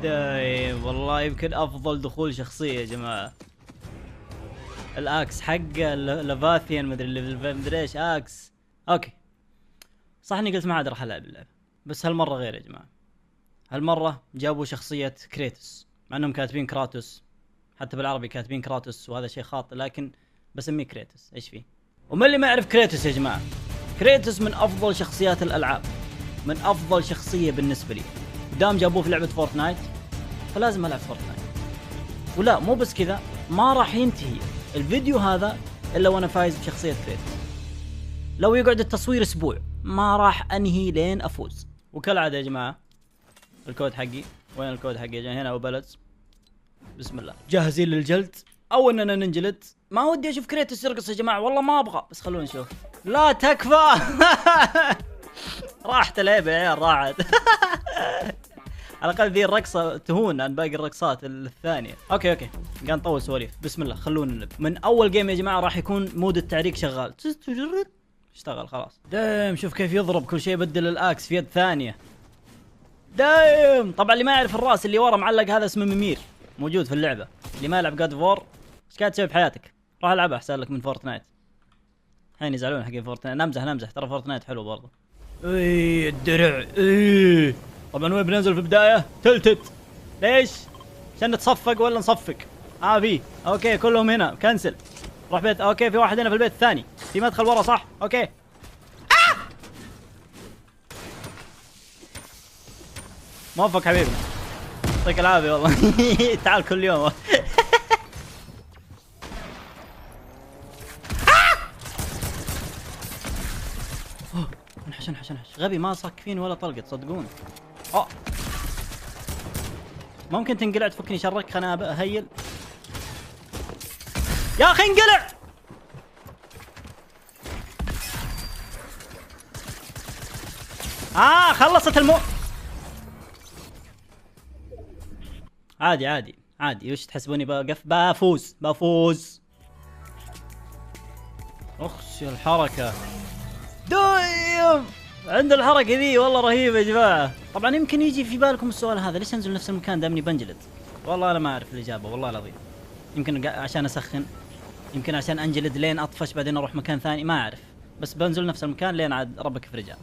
دايم والله يمكن افضل دخول شخصيه يا جماعه. الاكس حق لافاثيان مدري ايش اكس. اوكي صح اني قلت ما عاد راح العب اللعبه، بس هالمره غير يا جماعه. هالمره جابوا شخصيه كريتوس، مع انهم كاتبين كراتوس، حتى بالعربي كاتبين كراتوس وهذا شيء خاطئ، لكن بسميه كريتوس. ايش فيه؟ ومن اللي ما يعرف كريتوس يا جماعه، كريتوس من افضل شخصيات الالعاب، من افضل شخصيه بالنسبه لي. دام جابوه في لعبه فورتنايت فلازم العب فورتنايت. ولا مو بس كذا، ما راح ينتهي الفيديو هذا الا وانا فايز بشخصيه كريتوس. لو يقعد التصوير اسبوع ما راح انهي لين افوز. وكالعاده يا جماعه الكود حقي، وين الكود حقي؟ هنا ابو بلدز. بسم الله، جاهزين للجلد او اننا ننجلد؟ ما ودي اشوف كريتوس يرقص يا جماعه، والله ما ابغى، بس خلونا نشوف. لا تكفى. راحت الهيبه يا عيال، راحت. على الاقل ذي الرقصه تهون عن باقي الرقصات الثانيه. اوكي قاعد نطول سواليف. بسم الله خلونا نلعب. من اول جيم يا جماعه راح يكون مود التعريق شغال. اشتغل خلاص. دايم شوف كيف يضرب كل شيء، بدل الاكس في يد ثانيه. دايم طبعا اللي ما يعرف الراس اللي ورا معلق هذا اسمه ميمير، موجود في اللعبه. اللي ما يلعب جاد فور ايش قاعد تسوي بحياتك؟ روح العبها احسن لك من فورتنايت. الحين يزعلون حقين فورتنايت. نمزح ترى فورتنايت حلو برضه. اي الدرع اي. طبعا وين بننزل في البدايه؟ تلتت. ليش؟ عشان نتصفق ولا نصفق؟ في اوكي كلهم هنا كنسل. روح بيت. اوكي في واحد هنا في البيت الثاني، في مدخل ورا صح؟ اوكي. موفق حبيبي، يعطيك العافيه والله. تعال كل يوم. انحش غبي، ما صك فيني ولا طلقه تصدقون. ممكن تنقلع تفكني شرك. خلنا اهيل يا اخي. انقلع. خلصت عادي وش تحسبوني بفوز. اخش الحركه. دايم عند الحركه ذي والله رهيبه يا جماعه. طبعا يمكن يجي في بالكم السؤال هذا، ليش انزل نفس المكان دامني بنجلد؟ والله انا ما اعرف الاجابه والله العظيم. يمكن عشان اسخن، يمكن عشان انجلد لين اطفش بعدين اروح مكان ثاني، ما اعرف، بس بنزل نفس المكان لين عاد ربك في رجال.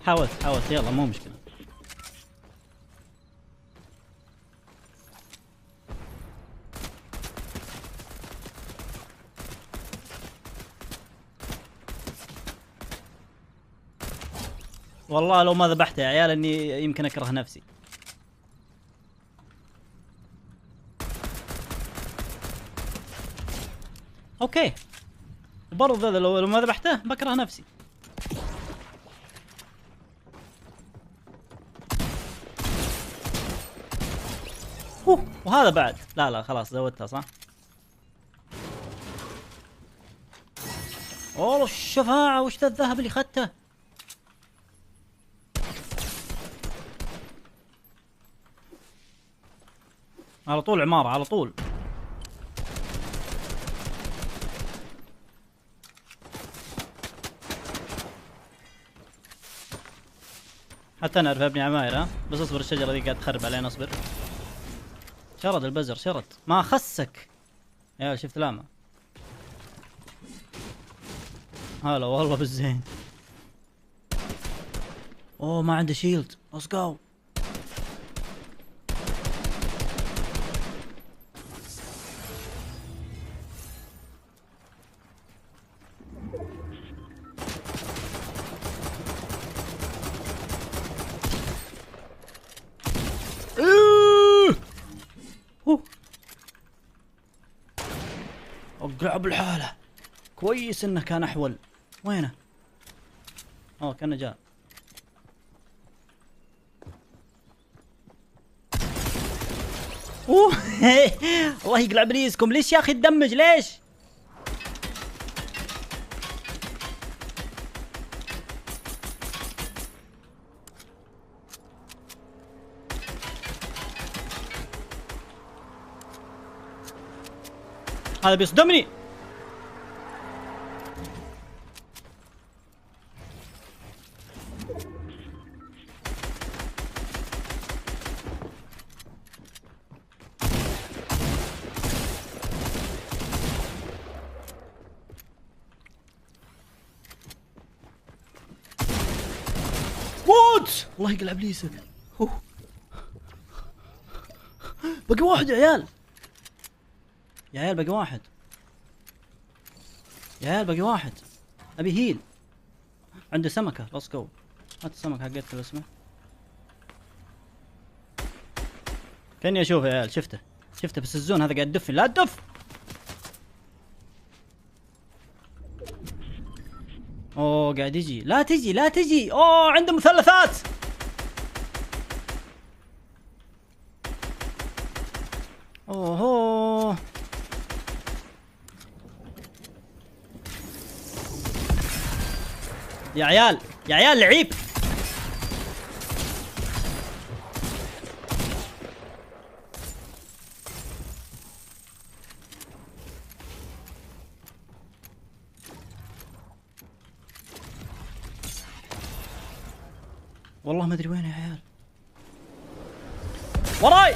حاولت يلا مو مشكله. والله لو ما ذبحته يا عيال اني يمكن اكره نفسي. اوكي برضه لو ما ذبحته بكره نفسي. وهذا بعد لا خلاص زودتها صح. والله الشفاعة، وش ذا الذهب اللي اخذته؟ على طول عمارة على طول. حتى انا اعرف ابني عماير. بس اصبر، الشجرة ذي قاعد تخرب علينا. اصبر. شرد البزر شرد ما خسك يا شفت لامه. هلا والله بالزين. ما عنده شيلد. let's go. اقلع بالحالة. كويس انه كان احول. وينه؟ كانه جاء. الله يقلع بريسكم. ليش يا اخي تدمج ليش؟ هذا بيصدمني. موت. الله يقلع ابليسك. بقى واحد يا عيال. يا عيال بقى واحد. يا عيال بقى واحد. ابي هيل. عنده سمكة. ليتس جو. هات السمكة حقتك بسمه. كاني اشوفه يا عيال. شفته بس الزون هذا قاعد يدفن. لا تدف. اوه قاعد يجي. لا تجي. اوه عنده مثلثات. اوه يا عيال لعيب. والله ما ادري وين يا عيال. وراي.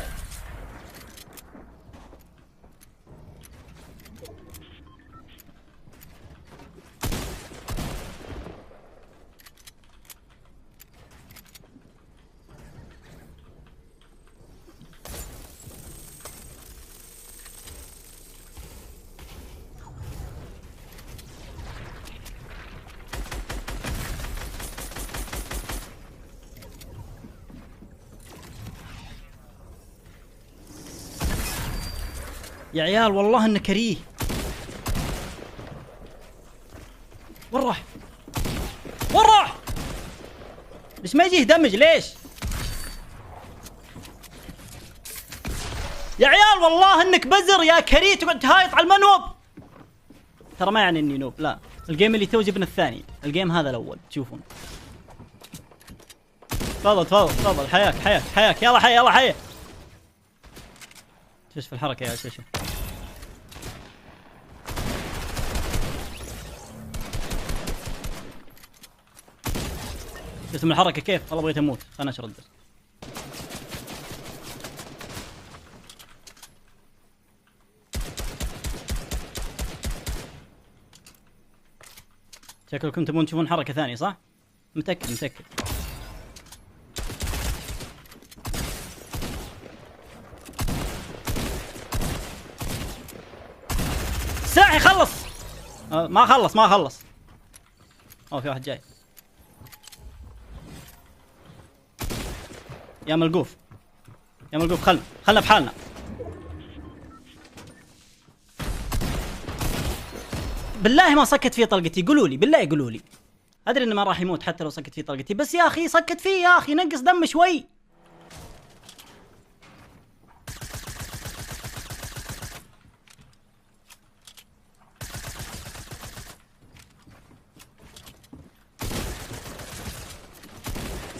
يا عيال والله انه كريه. وين راح؟ ليش ما يجيه دمج ليش؟ يا عيال والله انك بزر يا كريه تقعد تهايط على المنوب. ترى ما يعني اني نوب، لا الجيم اللي تو جبنا الثاني، الجيم هذا الاول تشوفون. تفضل حياك يلا حيا. شوف في الحركة يا شوف. شفت من الحركة كيف؟ والله بغيت اموت. خلنا اشرد. شكلكم تبون تشوفون حركة ثانية صح؟ متأكد. ساعي خلص. ما خلص. اوه في واحد جاي. يا ملقوف خلنا بحالنا. بالله ما سكت فيه طلقتي. قولوا لي. ادري انه ما راح يموت حتى لو سكت فيه طلقتي، بس يا اخي سكت فيه يا اخي. نقص دم شوي.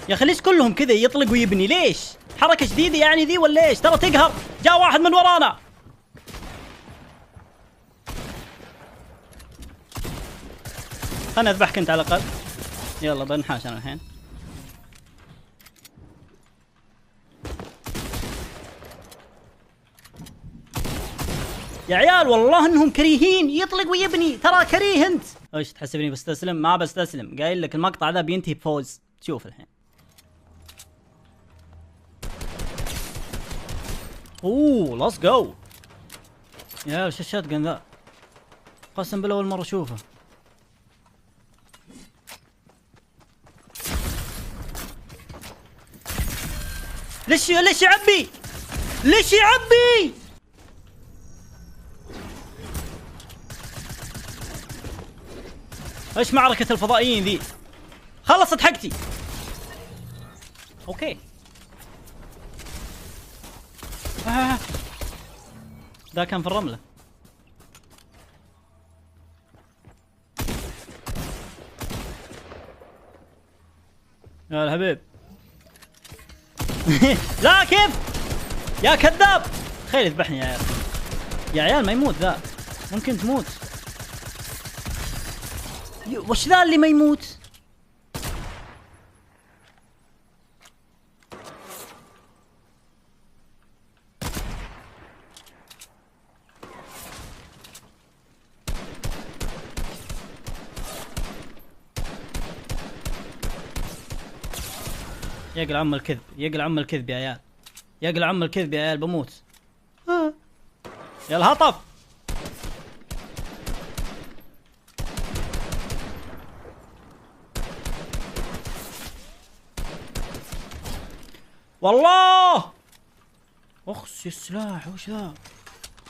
يا اخي ليش كلهم كذا يطلق ويبني؟ ليش؟ حركة جديدة يعني ذي ولا ايش؟ ترى تقهر. جاء واحد من ورانا. خلنا اذبحك انت على الاقل. يلا بنحاش انا الحين. يا عيال والله انهم كريهين. يطلق ويبني. ترى كريه انت. ايش تحسبني بستسلم؟ ما بستسلم. قايل لك المقطع ذا بينتهي بفوز. تشوف الحين. اوه ليتس جو. يا وش الشات جن ذا؟ قسم بالله اول مرة اشوفه. ليش يعبي؟ ايش معركة الفضائيين ذي؟ خلصت حقتي. اوكي. ذا كان في الرملة. يا الحبيب. لا كيف؟ يا كذاب. تخيل يذبحني يا عيال. يا عيال ما يموت ذا. ممكن تموت. وش ذا اللي ما يموت؟ يقلع عم الكذب، يقلع عم الكذب يا عيال، يقلع عم الكذب يا عيال، بموت. يلا هطف. والله اخس السلاح. وش ذا؟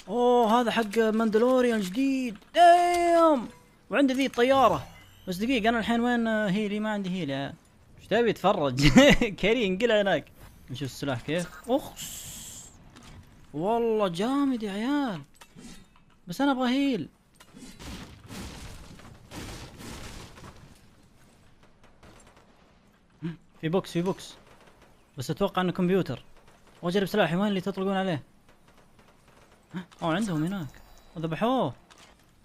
اوه هذا حق ماندلوريان الجديد. دايم. وعندي ذي الطيارة. بس دقيقة انا الحين وين هيلي؟ ما عندي هيلي. ايش تبي تفرج؟ كري انقلع هناك. نشوف السلاح كيف. اخس والله جامد يا عيال، بس انا ابغى هيل. في بوكس، في بوكس، بس اتوقع انه كمبيوتر. واجرب سلاحي. وين اللي تطلقون عليه؟ اوه عندهم هناك وذبحوه.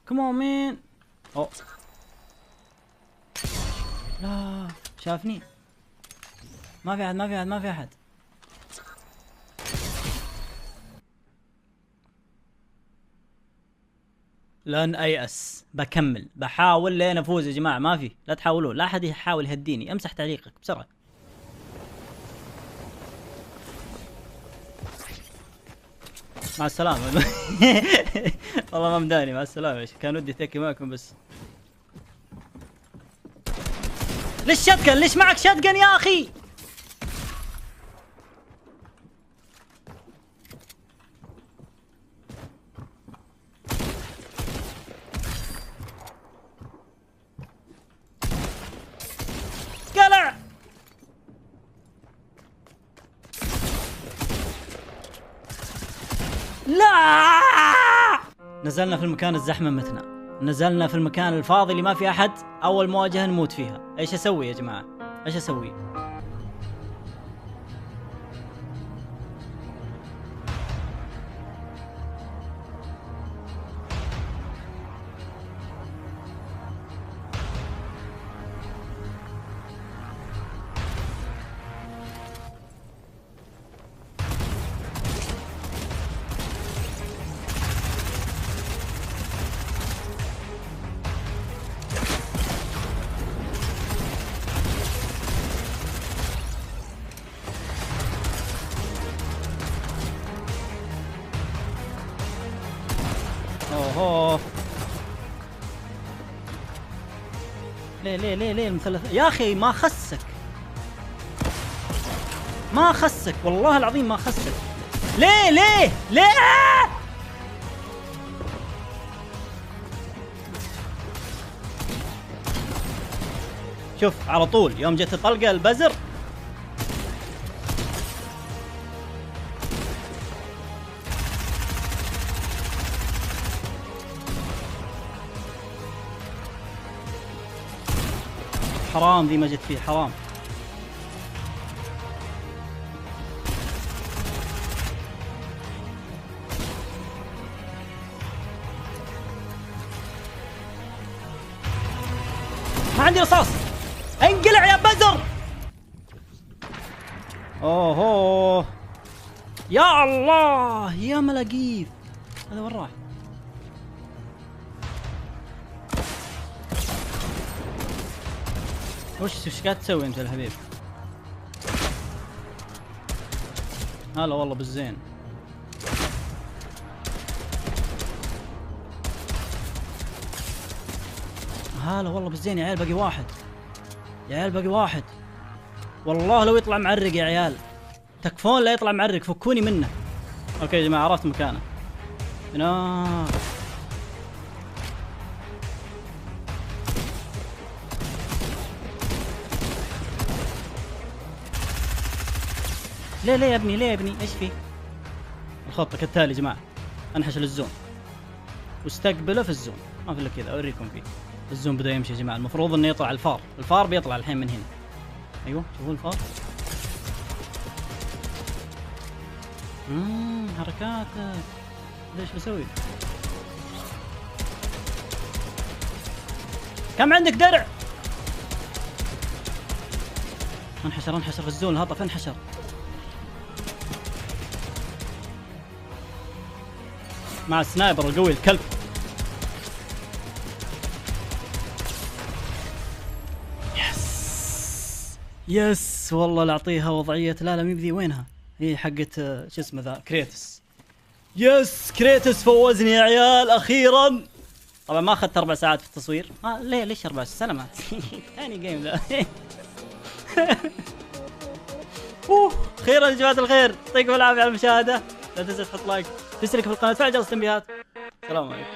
كمون مين. اوه لا شافني. ما في احد، ما في احد، ما في احد. لن ايأس، بكمل، بحاول لين افوز يا جماعه. ما في، لا تحاولون، لا احد يحاول يهديني. امسح تعليقك بسرعه. مع السلامه. والله ما مداني. مع السلامه. كان ودي اتكي معكم بس. ليش شتقن؟ ليش معك شتقن يا اخي؟ قلع. لا. نزلنا في المكان الزحمة متنا، نزلنا في المكان الفاضي اللي ما في احد. اول مواجهة نموت فيها. ايش اسوي يا جماعة؟ ايش اسوي؟ اوه ليه المثلث يا اخي؟ ما خسك، ما خسك والله العظيم ما خسك. ليه شوف على طول يوم جت طلقة البزر. حرام ذي ما جت فيه، حرام. ما عندي رصاص. انقلع يا بزر. اوه يا الله يا ملاقيف. هذا وين راح؟ وش قاعد تسوي انت الحبيب؟ هلا والله بالزين. هلا والله بالزين يا عيال. باقي واحد يا عيال، باقي واحد. والله لو يطلع معرق يا عيال. تكفون لا يطلع معرق، فكوني منه. اوكي يا جماعه عرفت مكانه. نار. ليه يا ابني؟ ليه يا ابني؟ ايش في؟ الخطة كالتالي يا جماعة. انحش للزون واستقبله في الزون. ما في الا كذا اوريكم فيه. الزون بدا يمشي يا جماعة. المفروض انه يطلع الفار. الفار بيطلع الحين من هنا. ايوه شوفوا الفار. حركاتك. ليش بسوي؟ كم عندك درع؟ انحشر في الزون. الهطف انحشر. مع السنايبر القوي الكلب. يس يس والله نعطيها وضعية. لا مي بذي، وينها؟ هي حقت شو اسمه ذا، كريتوس. يس كريتوس فوزني يا عيال اخيرا. طبعا ما اخذت 4 ساعات في التصوير. ليش 4 سلامات. ثاني جيم ذا. اخيرا يا جماعة الخير، يعطيكم العافية على المشاهدة. لا تنسى تحط لايك، تشترك في القناة، تفعل جرس التنبيهات. السلام عليكم.